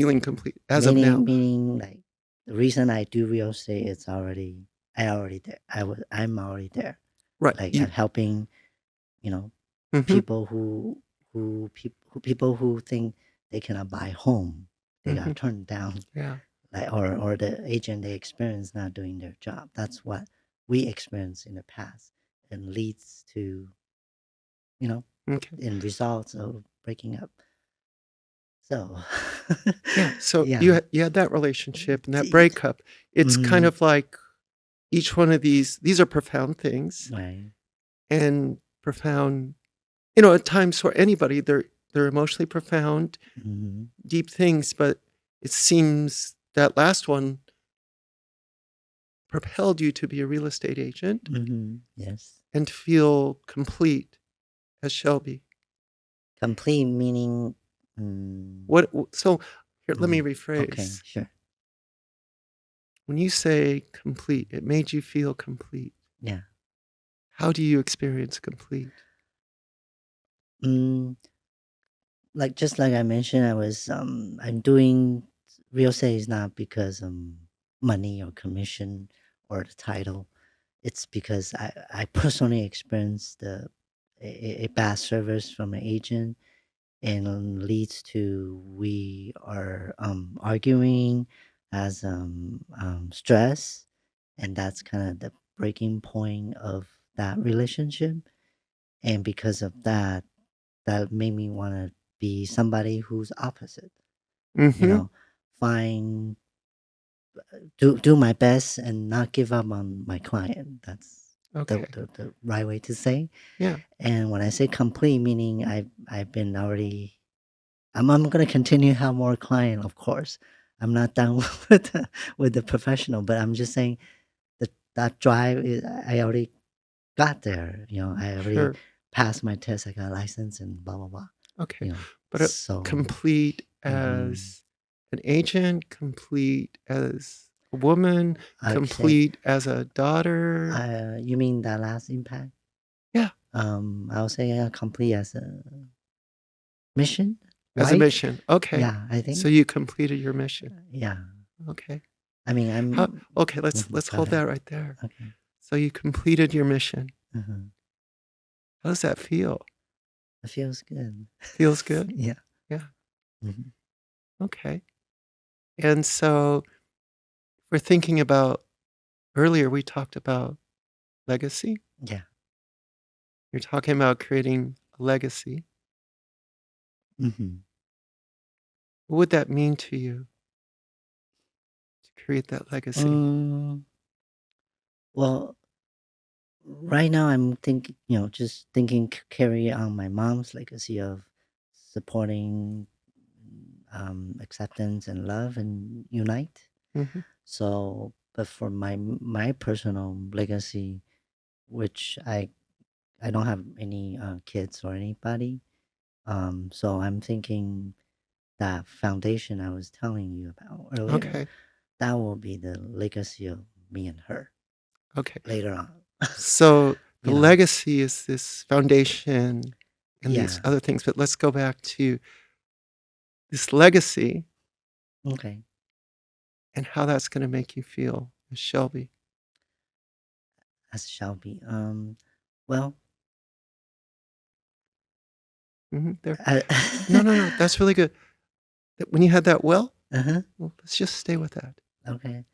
feeling complete as of now? Meaning like the reason I do real estate is already there. I'm already there. Right. Like You. I'm helping, you know, Hmm. people people who think they cannot buy home, they Hmm. got turned down, Yeah. like or the agent they experience not doing their job. That's what we experienced in the past and leads to, you know, Okay. in results of breaking up. So Yeah. So yeah. you had that relationship and that T- breakup. It's kind mm, of like each one of these are profound things right. and profound, at times for anybody, they're emotionally profound, Hmm. deep things, but it seems that last one propelled you to be a real estate agent Hmm. Yes. and to feel complete as Shelby. Complete meaning. Mm, So here, let me okay, rephrase. sure. When you say complete, it made you feel complete. Yeah. How do you experience complete? Mm, like just like I mentioned, I'm doing real estate is not because money or commission or the title. It's because I personally experienced a bad service from an agent and leads to we are arguing as stress, and that's kind of the breaking point of that relationship. And because of that, that made me want to be somebody who's opposite. You Mm-hmm. know, find do my best and not give up on my client. That's Okay. the right way to say. Yeah. And when I say complete, meaning I've been already. I'm gonna continue to have more client, of course. I'm not done with the professional, but I'm just saying that that drive is, I already got there. I already Sure. passed my test. I got a license and blah blah blah. Okay. You know, But so complete mhm. as an agent, complete as a woman, I say, complete as a daughter. you mean that last impact? Yeah. I'll say complete as a mission, As a wife. mission. Okay. Yeah, I So think. you completed your mission. Yeah, Okay. I mean, How okay, let's go hold ahead. that right there. Okay. So you completed your mission. Uh-huh. How does that feel? It feels good. Feels good? Yeah. Yeah. Hmm. Okay. And so we're thinking about earlier we talked about legacy. Yeah. You're talking about creating a legacy. Hmm. What would that mean to you to create that legacy? Um, well, right now I'm thinking, just thinking carry on my mom's legacy of supporting acceptance and love and unite. Mhm. So, but for my personal legacy, which I don't have any kids or anybody, so I'm thinking that foundation I was telling you about earlier, Okay. that will be the legacy of me and her Okay. later on. So the you know, legacy is this foundation and these yeah. other things, but let's go back to this legacy Okay. and how that's going to make you feel as Shelby. As shall be. Well, There. I, No, no, no. That's really good. When you had that, uh-huh. well, let's just stay with that. Okay.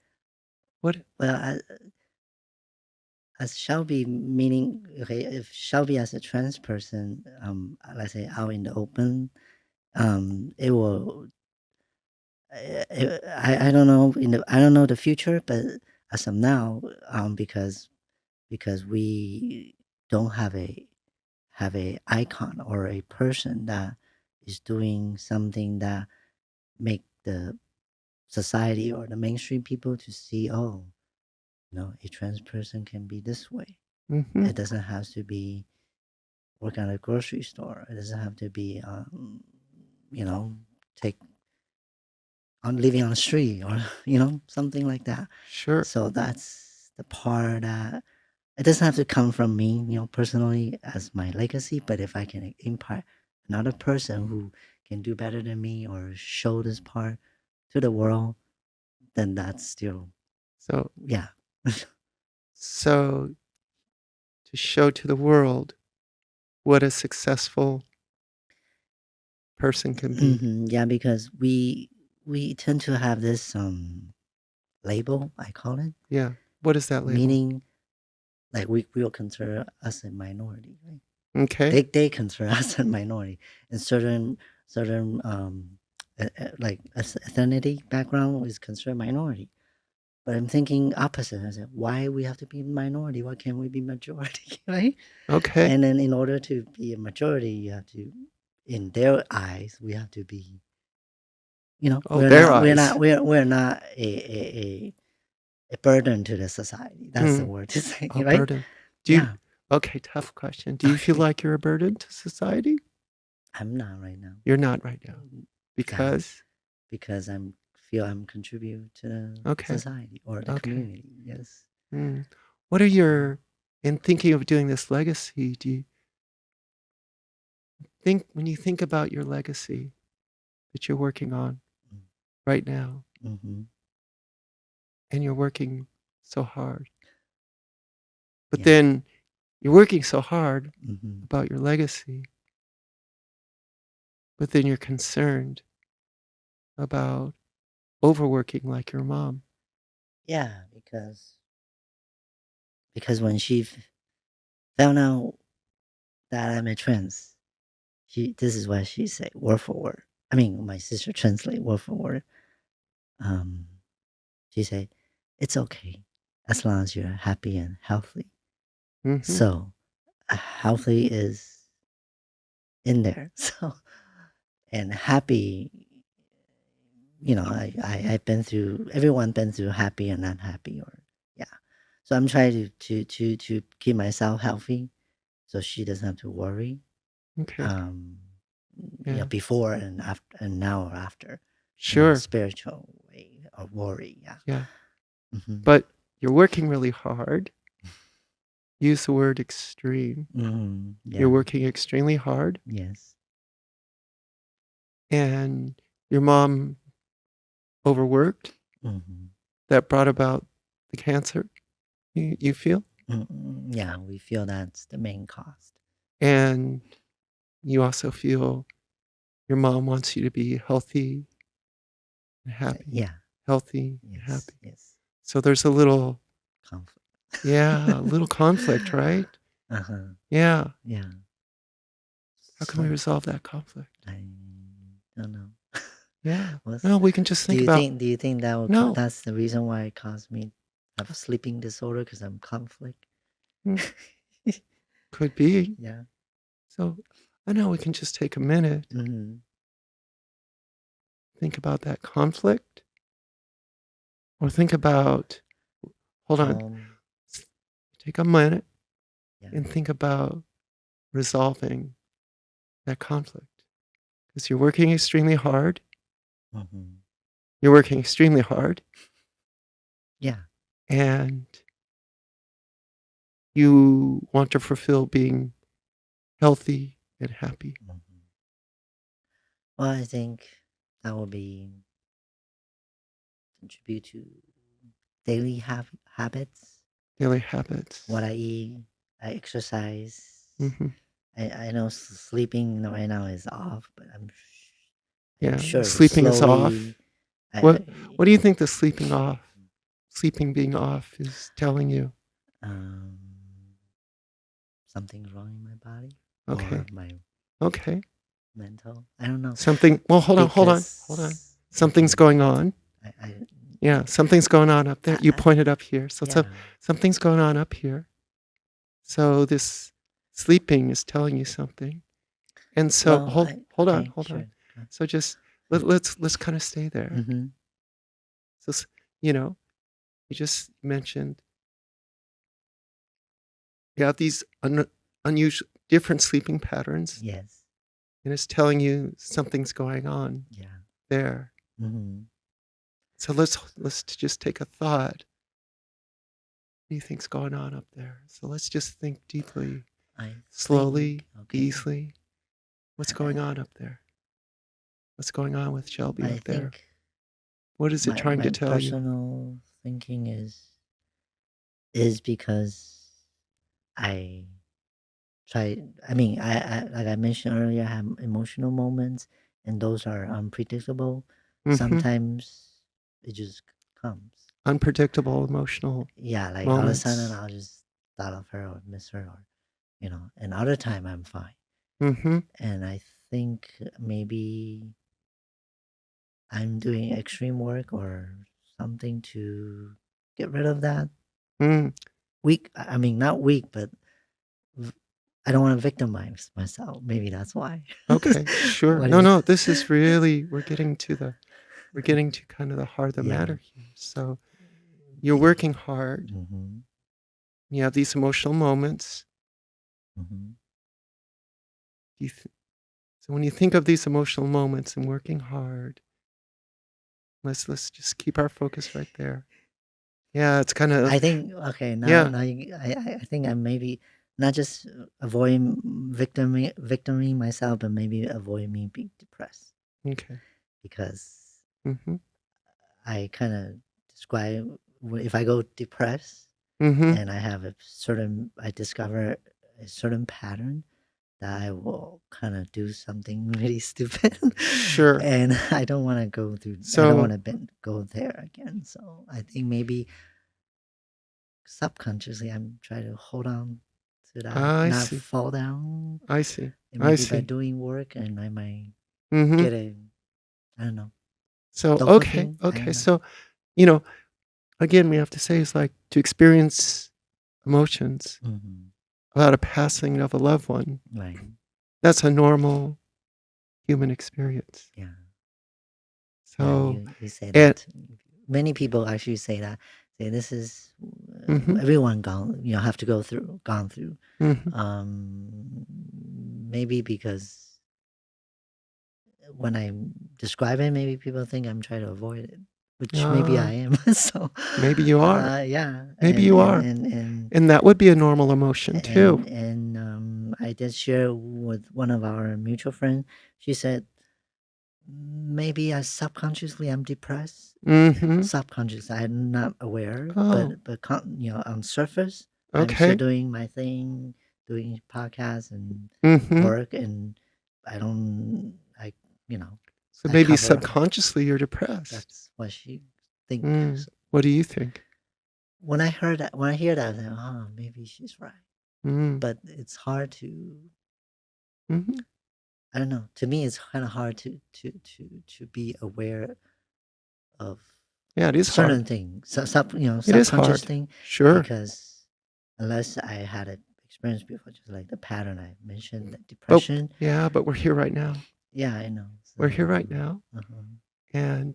What? Well, as shall be meaning, okay, if shall be as a trans person, let's say out in the open, it will. I don't know I don't know the future, but as of now, because we don't have a icon or a person that is doing something that make the society or the mainstream people to see, oh, a trans person can be this way. Hmm. It doesn't have to be work at a grocery store. It doesn't have to be you know take on living on the street or something like that. Sure. So that's the part that it doesn't have to come from me, personally as my legacy, but if I can impact another person who can do better than me or show this part, to the world, then that's still, So, yeah. so to show to the world what a successful person can be. Yeah, because we tend to have this label, I call it, Yeah. What is that label? meaning like we will consider us a minority, right? Okay. They consider us a minority, and certain like ethnicity background is considered minority. But I'm thinking opposite. I said, why we have to be minority? Why can't we be majority, right? Okay. And then in order to be a majority, you have to, in their eyes, we have to be, Oh, their we're eyes. not we're not a burden to the society. That's the word to say, A right? burden. Do you? Yeah. Okay, tough question. Do you feel Okay. like you're a burden to society? I'm not right now. You're not right now. Yeah, Because? because feel I'm contribute to the Okay. society or the Okay. community. Yes. What are your, in thinking of doing this legacy, do you think, when you think about your legacy that you're working on right now, Mm-hmm. and you're working so hard, but Yeah. then you're working so hard Mm-hmm. about your legacy, but then you're concerned about overworking like your mom. Yeah, because when she found out that I'm a trans, this is what she said, word for word. I mean, my sister translate word for word. She said, "It's okay as long as you're happy and healthy." Mm-hmm. So, healthy is in there. So, and happy, I've been through. Everyone been through happy and unhappy, or yeah. So I'm trying to keep myself healthy, so she doesn't have to worry. Okay. Yeah. Before and after, and now or after, Sure. spiritual way of worry. Yeah. Yeah. Mm-hmm. But you're working really hard. Use the word extreme. Mm-hmm. Yeah. You're working extremely hard. Yes. And your mom overworked. Mm-hmm. That brought about the cancer, you feel? Mm-hmm. Yeah, we feel that's the main cost. And you also feel your mom wants you to be healthy and happy. Yeah. Healthy and Yes. happy. Yes. So there's a little Conflict. a little conflict, right? Uh-huh. Yeah. Yeah. How can we resolve that conflict? I don't know. Yeah. No, we can just think about. Do you think that will No. that's the reason why it caused me have sleeping disorder because I'm conflict? Could be. Yeah. So I know we can just take a minute, Mm-hmm. think about that conflict, or think about, hold on, take a minute Yeah. and think about resolving that conflict. Because you're working extremely hard. Mm-hmm. You're working extremely hard. Yeah. And you want to fulfill being healthy and happy. Mm-hmm. Well, I think that will be contribute to daily habits. Daily habits. What I eat, I exercise. Mm-hmm. I know sleeping right now is off, but I'm Yeah, sure sleeping is off. slowly. What do you think the sleeping being off is telling you? Um, Something's wrong in my body Okay. or my Okay. mental. I don't know. Something. Well, hold on. Something's going on. Yeah, something's going on up there. You pointed up here, so something's going on up here. So this sleeping is telling you something, and so hold on. Sure. So just let's kind of stay there. Mm-hmm. So you just mentioned you have these unusual, different sleeping patterns. Yes. And it's telling you something's going on. Yeah. There. Mm-hmm. So let's just take a thought. What do you think's going on up there? So let's just think deeply, slowly, easily. What's going on up there? What's going on with Shelbe up there? What is it trying to my tell you? personal thinking is because I I mean, I like I mentioned earlier, I have emotional moments, and those are unpredictable. Hmm. Sometimes it just comes. Unpredictable emotional Yeah, like all of a sudden moments. I'll just thought of her or miss her, or and other time I'm fine. Hmm. And I think maybe I'm doing extreme work or something to get rid of that. Mm. Weak. I mean, not weak, but v- I don't want to victimize myself. Maybe that's why. Okay, sure. What do No, you? no, this is really, we're getting to kind of the heart of the Yeah. matter here. So you're working hard. Mm-hmm. You have these emotional moments. Mm-hmm. You so when you think of these emotional moments and working hard, let's just keep our focus right there. Yeah, it's kind of I think okay. Now, yeah. now I think I'm maybe not just avoiding victiming myself, but maybe avoid me being depressed Okay. because Mm-hmm. I kind of describe if I go depressed Mm-hmm. and I discover a certain pattern that I will kind of do something really stupid, Sure. and I don't want to I don't So want to go there again. So I think maybe subconsciously I'm trying to hold on to that, I not see. fall down. I see. And I maybe by see. doing work, and I might Mm-hmm. get I don't know, So okay, dopamine. I okay. don't know. So you know, again, we have to say is like to experience emotions Hmm. about a passing of a loved one. Right. That's a normal human experience. Yeah. Yeah. So You say and that. Many people actually say that. Say this is mm-hmm. everyone have to gone through. Mm-hmm. Maybe because when I describe it, maybe people think I'm trying to avoid it, which maybe I Ah, am. So, maybe you are. yeah, Maybe you are. And that would be a normal emotion too. I did share with one of our mutual friends. She said maybe I subconsciously I'm depressed. Mm-hmm. Subconscious, I'm not aware, Oh, on surface, I'm still okay. doing my thing, doing podcasts and Mm-hmm. work, and I don't, you know, So I maybe cover. subconsciously you're depressed. That's what she thinks. Mm. What do you think? When I hear that, I think, oh, maybe she's right. Mm. But it's hard to, Mm-hmm. I don't know. To me, it's kind of hard to be aware of Yeah, it is certain hard. things, It is subconscious hard. thing, Sure. because unless I had an experience before, just like the pattern I mentioned, the But depression. yeah, but we're here right now. Yeah, I know. So, We're here right now. uh-huh, And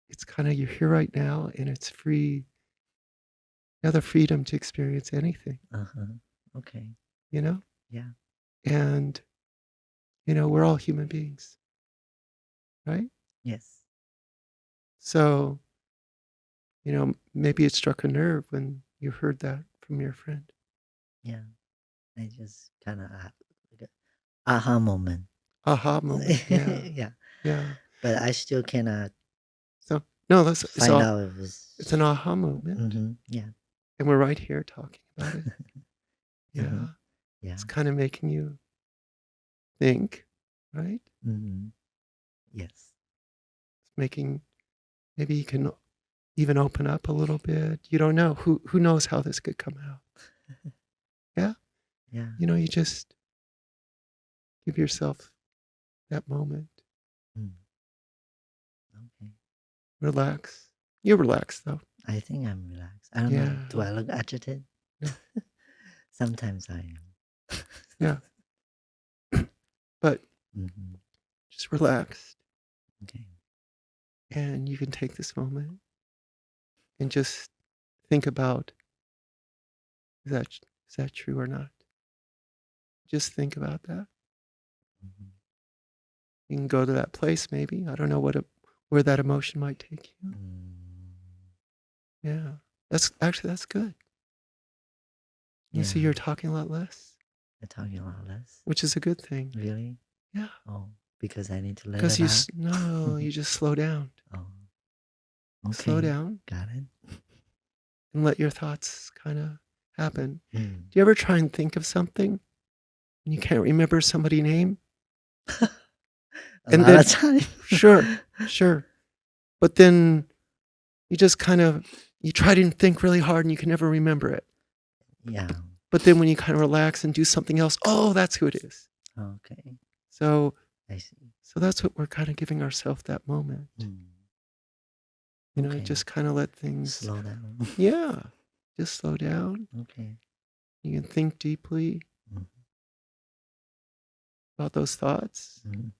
it's kind of you're here right now and it's free. You have the freedom to experience anything, uh-huh. Okay. you know? Yeah. And, we're all human beings, right? Yes. So, maybe it struck a nerve when you heard that from your friend. Yeah. I just kind of like a aha moment. Aha moment. Yeah. Yeah. Yeah. But I still cannot So, no, it's find all, out if it's an aha moment. yeah. And we're right here talking about it. Uh-huh. Yeah. Yeah. It's kind of making you think, right? Hmm. Yes. It's making, maybe you can even open up a little bit. You don't know. Who knows how this could come out? Yeah. Yeah. You just give yourself that moment. Mm. Okay. Relax. You're relaxed though. I think I'm relaxed. I don't know. Do Yeah. I look agitated? No. Sometimes I am. Yeah. But Hmm. just relaxed. Okay. And you can take this moment and just think about is that true or not? Just think about that. Hmm. You can go to that place maybe. I don't know where that emotion might take you. Mm. Yeah. That's good. You Yeah. see you're talking a lot less, I'm talking a lot less. which is a good thing. Really? Yeah. Oh, because I need to let Because it out. no, you just slow down. Oh. Slow Okay. down Got it. and let your thoughts kind of happen. Do Mm. you ever try and think of something and you can't remember somebody's name? A And lot of then, time. sure. But then you just kind of, you try to think really hard and you can never remember it. Yeah. But then when you kind of relax and do something else, oh, that's who it is. Okay. So I see. that's what we're kind of giving ourselves that moment. Mm. Okay. Just kind of let things slow down. Yeah. Just slow down. Okay. You can think deeply about those thoughts. Mm.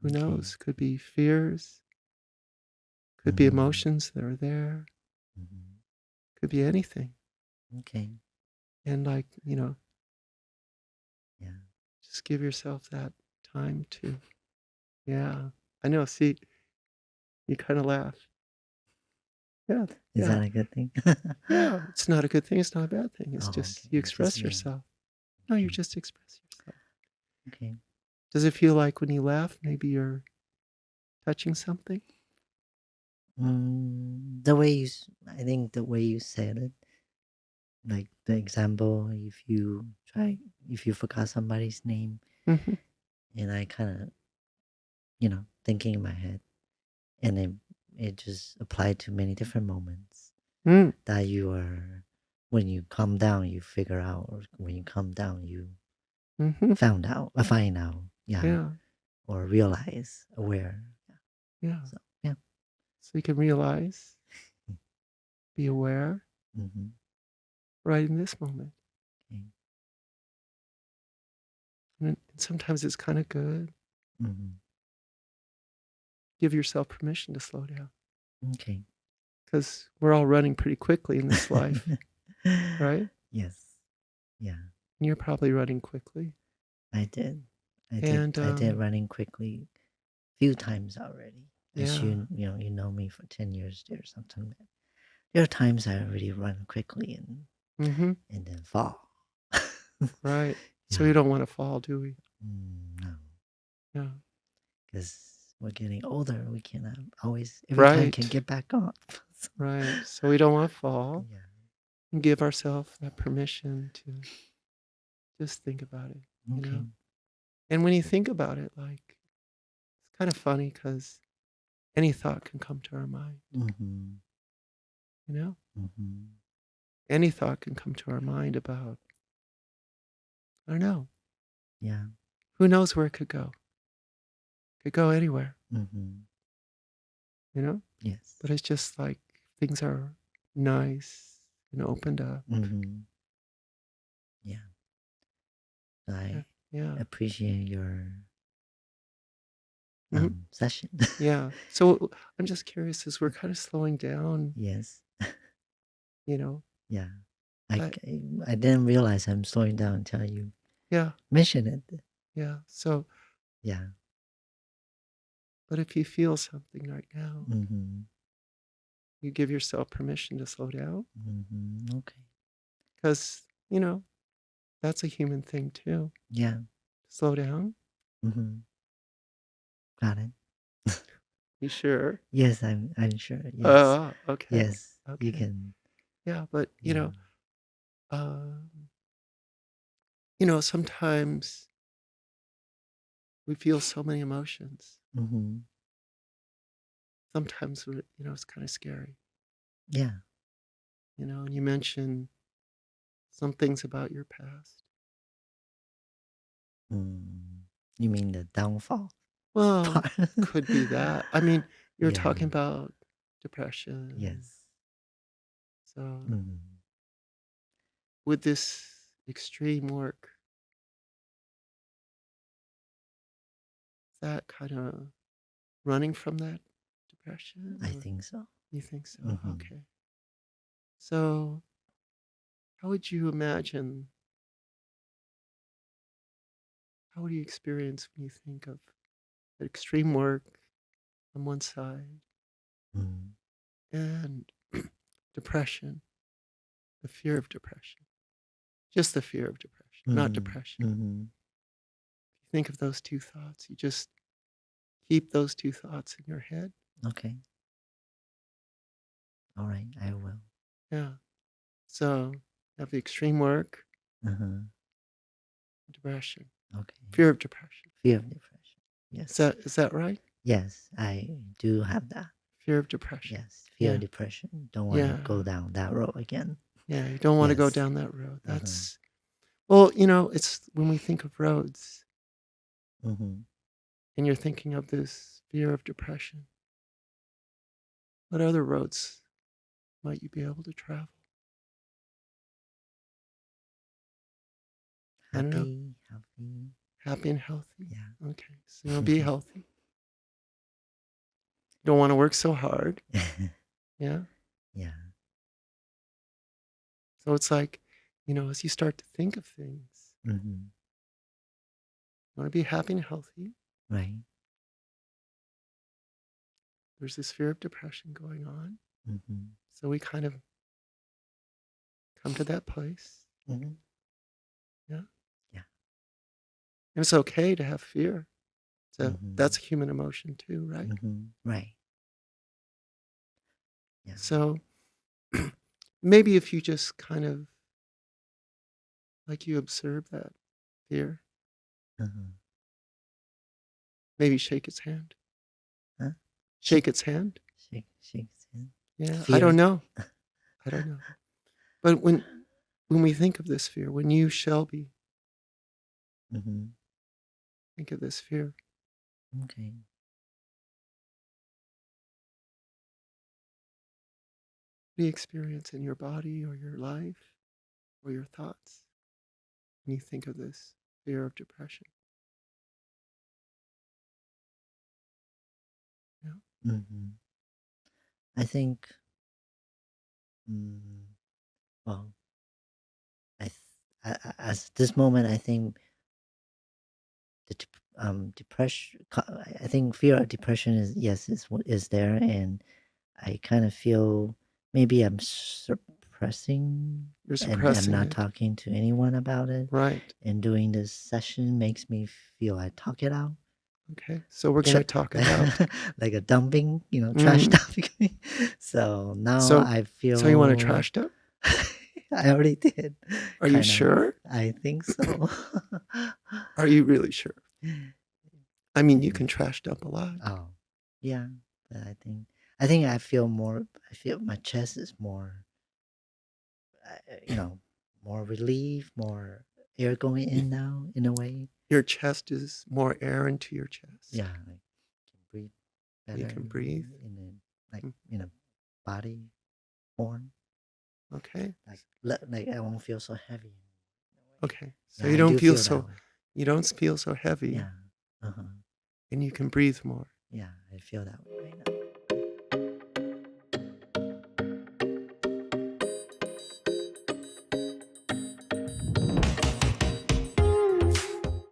Who knows? Could be fears. Could be emotions that are there. Mm-hmm. Could be anything. Okay. And yeah. Just give yourself that time to, yeah. I know. See, you kind of laugh. Yeah. Is that a good thing? Yeah. It's not a good thing. It's not a bad thing. It's just you express me. yourself. No, you just express yourself. Okay. Does it feel like when you laugh, maybe you're touching something? I think the way you said it, like the example, if you forgot somebody's name, Mm-hmm. and I kind of, thinking in my head, and it just applied to many different moments Mm. that when you calm down, you figure out, or when you calm down, you Mm-hmm. find out, Yeah. or realize, aware. Yeah. So, yeah. So you can realize, be aware Mm-hmm. right in this moment. Okay. And sometimes it's kind of good. Mm-hmm. Give yourself permission to slow down. Okay. Because we're all running pretty quickly in this life, right? Yes. Yeah. And you're probably running quickly. I did. I And did running quickly a few times already. As yeah. you know me for 10 years there, sometimes there are times I really run quickly Mm-hmm. and then fall. Right. So Yeah. we don't want to fall, do we? No. Yeah. Because we're getting older. We cannot always, every time can Right. get back up. Right. So we don't want to fall. Yeah. And give ourselves that permission to just think about it, Okay. And when you think about it, like, it's kind of funny because any thought can come to our mind, Mm-hmm. Mm-hmm. Any thought can come to our mind about, I don't know, Yeah. who knows where it could go? It could go anywhere, Mm-hmm. Yes. But it's just like things are nice and opened up. Mm-hmm. Yeah. I Yeah. appreciate your Mhm. session. Yeah. So I'm just curious as we're kind of slowing down, Yes. Yeah. I, I didn't realize I'm slowing down until you yeah, mentioned it. yeah. So, Yeah. but if you feel something right now, Mm-hmm. you give yourself permission to slow down Mm-hmm. Okay. because, that's a human thing too. Yeah. Slow down. Mm-hmm. Got it. You sure? Yes, I'm sure. Yes. Okay. Yes. Okay. You can. Yeah, but Yeah. um, sometimes we feel so many emotions. Mm-hmm. Sometimes it's kind of scary. Yeah. And you mentioned some things about your past. Mm. You mean the downfall Well, part? could be that. I mean, you're Yeah. talking about depression. Yes. So Mm. with this extreme work, is that kind of running from that depression? I Or think so. you think so? Mm-hmm. Okay. So how would you imagine, how would you experience when you think of extreme work on one side Mm. and depression, the fear of depression, just the fear of depression, not Mm-hmm. depression. Mm-hmm. Think of those two thoughts. You just keep those two thoughts in your head. Okay. All right, I will. Yeah. So you have the extreme work, Uh-huh. depression, Okay. fear of depression. Fear of depression. Yes. Is that right? Yes, I do have that. Fear of depression. Yes, fear Yeah. of depression. Don't want to Yeah. go down that road again. Yeah. You don't want to go Yes. down that road. Uh-huh. That's, well, it's when we think of roads Mm-hmm. and you're thinking of this fear of depression, what other roads might you be able to travel? I don't know. Healthy. Happy and healthy. Yeah. Okay. So be healthy. You don't want to work so hard. Yeah. Yeah. So it's like, as you start to think of things, Mm-hmm. you want to be happy and healthy. Right. There's this fear of depression going on. Mm-hmm. So we kind of come to that place. Mm-hmm. Yeah. Yeah. And it's okay to have fear. So Mm-hmm. that's a human emotion too, right? Mm-hmm. Right. Yeah. So maybe if you just kind of, like you observe that fear, Uh-huh. maybe shake its hand. Huh? Shake its hand. Shake its hand. Yeah, Fear. I don't know. I don't know. But when we think of this fear, when you, Shelby, Mm-hmm. think of this fear, Okay. what do you experience in your body or your life or your thoughts when you think of this fear of depression? Yeah. Mm-hmm. I think, well, as this moment, I think depression. I think fear of depression is there, and I kind of feel maybe I'm suppressing, You're and I'm suppressing not it. talking to anyone about it. Right. And doing this session makes me feel I talk it out. Okay. So we're going to talk it out. Like a dumping, trash dumping. So now I feel. So you want to trash dump? I already did. Are you sure? I think so. Are you really sure? I mean, you can trash dump a lot. Oh, yeah. But I think I feel my chest is more, more relief, more air going in now, in a way. Your chest is more air into your chest. Yeah, I can breathe better. You can breathe in a body form. Okay. Like I won't feel so heavy. Okay. So Yeah, you I don't do feel that so way. you don't feel so heavy. Yeah. Uh-huh. And you can breathe more. Yeah, I feel that way right now.